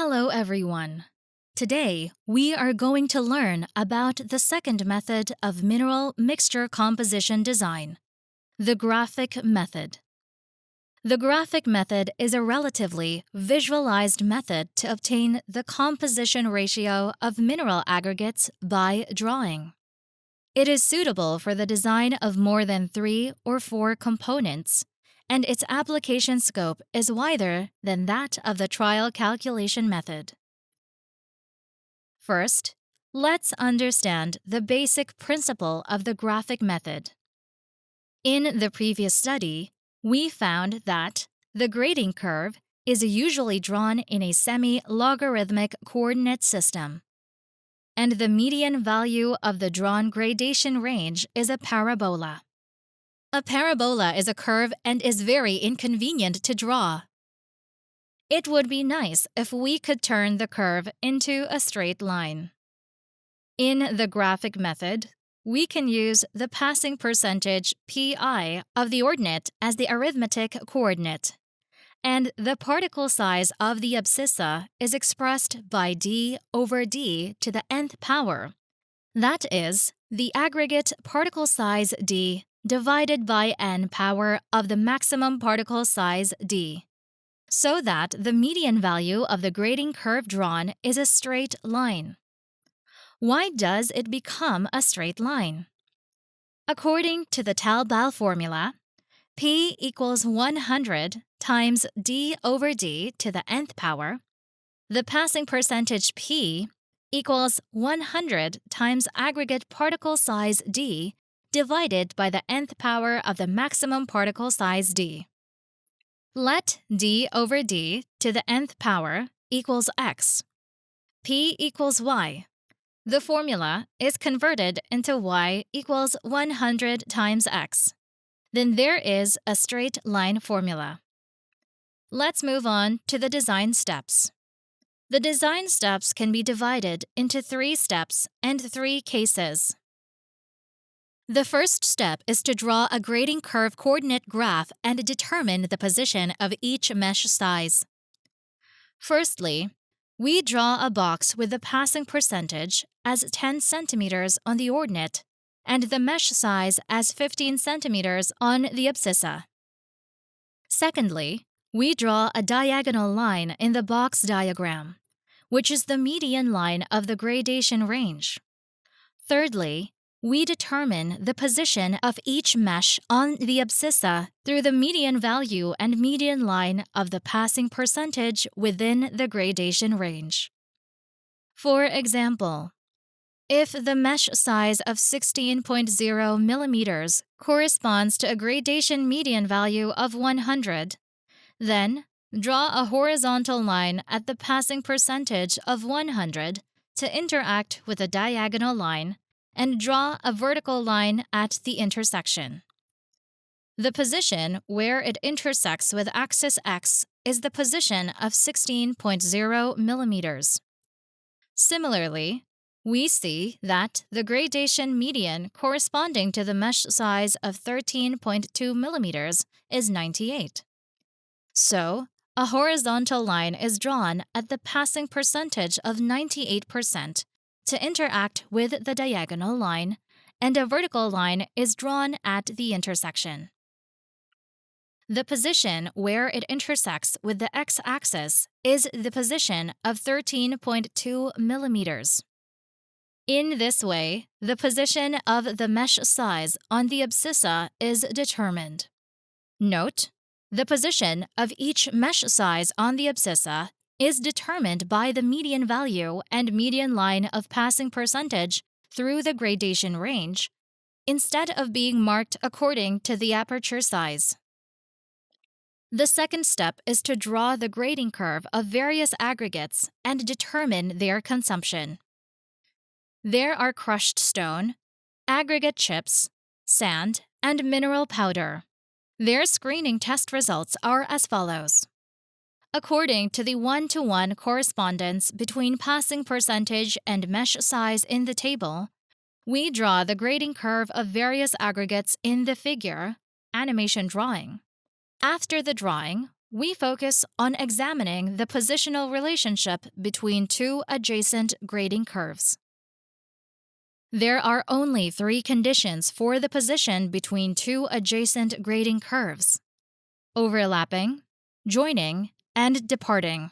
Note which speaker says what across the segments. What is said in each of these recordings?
Speaker 1: Hello, everyone. Today, we are going to learn about the second method of mineral mixture composition design, the graphic method. The graphic method is a relatively visualized method to obtain the composition ratio of mineral aggregates by drawing. It is suitable for the design of more than 3 or 4 components, and its application scope is wider than that of the trial calculation method. First, let's understand the basic principle of the graphic method. In the previous study, we found that the grading curve is usually drawn in a semi-logarithmic coordinate system, and the median value of the drawn gradation range is a parabola. A parabola is a curve and is very inconvenient to draw. It would be nice if we could turn the curve into a straight line. In the graphic method, we can use the passing percentage pi of the ordinate as the arithmetic coordinate, and the particle size of the abscissa is expressed by d over d to the nth power. That is, the aggregate particle size d divided by n power of the maximum particle size d, so that the median value of the grading curve drawn is a straight line. Why does it become a straight line? According to the Taubal formula, P equals 100 times d over d to the nth power. The passing percentage P equals 100 times aggregate particle size d divided by the nth power of the maximum particle size d. Let d over d to the nth power equals x. P equals y. The formula is converted into y equals 100 times x. Then there is a straight line formula. Let's move on to the design steps. The design steps can be divided into 3 steps and 3 cases. The first step is to draw a grading curve coordinate graph and determine the position of each mesh size. Firstly, we draw a box with the passing percentage as 10 centimeters on the ordinate and the mesh size as 15 centimeters on the abscissa. Secondly, we draw a diagonal line in the box diagram, which is the median line of the gradation range. Thirdly, we determine the position of each mesh on the abscissa through the median value and median line of the passing percentage within the gradation range. For example, if the mesh size of 16.0 millimeters corresponds to a gradation median value of 100, then draw a horizontal line at the passing percentage of 100 to interact with a diagonal line and draw a vertical line at the intersection. The position where it intersects with axis x is the position of 16.0 millimeters. Similarly, we see that the gradation median corresponding to the mesh size of 13.2 millimeters is 98. So, a horizontal line is drawn at the passing percentage of 98% to interact with the diagonal line, and a vertical line is drawn at the intersection. The position where it intersects with the x-axis is the position of 13.2 millimeters. In this way, the position of the mesh size on the abscissa is determined. Note, the position of each mesh size on the abscissa is determined by the median value and median line of passing percentage through the gradation range, instead of being marked according to the aperture size. The second step is to draw the grading curve of various aggregates and determine their consumption. There are crushed stone, aggregate chips, sand, and mineral powder. Their screening test results are as follows. According to the 1-to-1 correspondence between passing percentage and mesh size in the table, we draw the grading curve of various aggregates in the figure, animation drawing. After the drawing, we focus on examining the positional relationship between two adjacent grading curves. There are only three conditions for the position between two adjacent grading curves: overlapping, joining, and departing.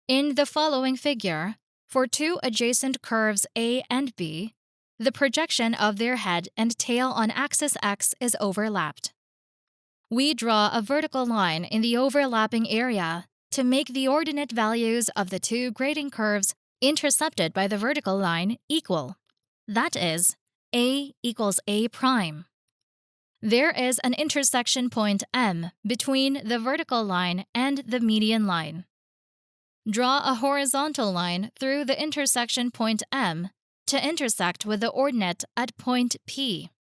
Speaker 1: In the following figure, for two adjacent curves A and B, the projection of their head and tail on axis X is overlapped. We draw a vertical line in the overlapping area to make the ordinate values of the two grading curves intercepted by the vertical line equal. That is, A equals A prime. There is an intersection point M between the vertical line and the median line. Draw a horizontal line through the intersection point M to intersect with the ordinate at point P.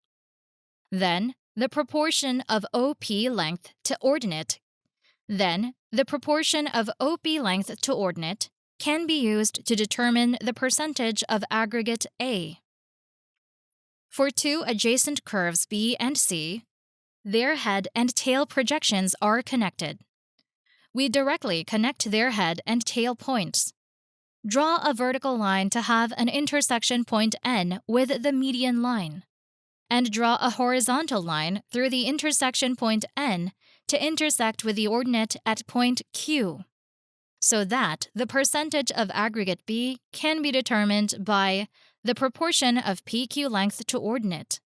Speaker 1: Then, the proportion of OP length to ordinate can be used to determine the percentage of aggregate A. For two adjacent curves B and C, their head and tail projections are connected. We directly connect their head and tail points. Draw a vertical line to have an intersection point N with the median line, and draw a horizontal line through the intersection point N to intersect with the ordinate at point Q, so that the percentage of aggregate B can be determined by the proportion of PQ length to ordinate.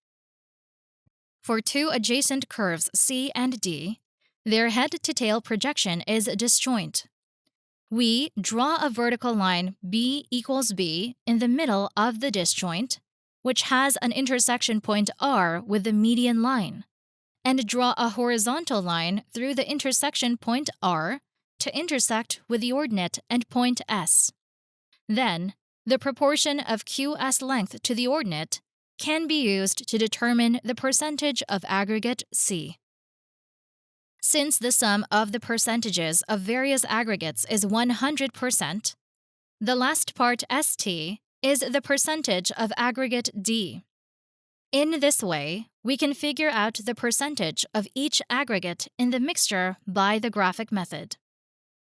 Speaker 1: For two adjacent curves C and D, their head-to-tail projection is disjoint. We draw a vertical line B equals B in the middle of the disjoint, which has an intersection point R with the median line, and draw a horizontal line through the intersection point R to intersect with the ordinate and point S. Then, the proportion of QS length to the ordinate can be used to determine the percentage of aggregate C. Since the sum of the percentages of various aggregates is 100%, the last part ST is the percentage of aggregate D. In this way, we can figure out the percentage of each aggregate in the mixture by the graphic method.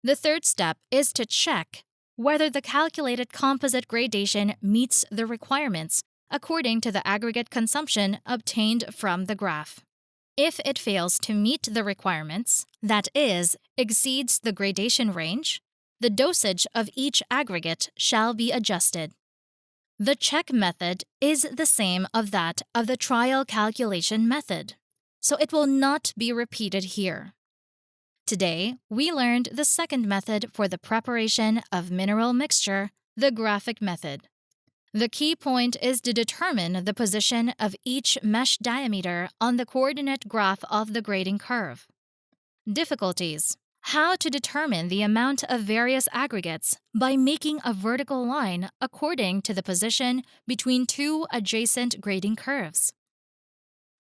Speaker 1: The third step is to check whether the calculated composite gradation meets the requirements according to the aggregate consumption obtained from the graph. If it fails to meet the requirements, that is, exceeds the gradation range, the dosage of each aggregate shall be adjusted. The check method is the same of that of the trial calculation method, so it will not be repeated here. Today, we learned the second method for the preparation of mineral mixture, the graphic method. The key point is to determine the position of each mesh diameter on the coordinate graph of the grading curve. Difficulties: how to determine the amount of various aggregates by making a vertical line according to the position between two adjacent grading curves.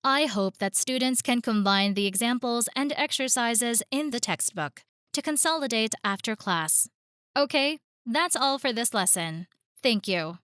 Speaker 1: I hope that students can combine the examples and exercises in the textbook to consolidate after class. Okay, that's all for this lesson. Thank you.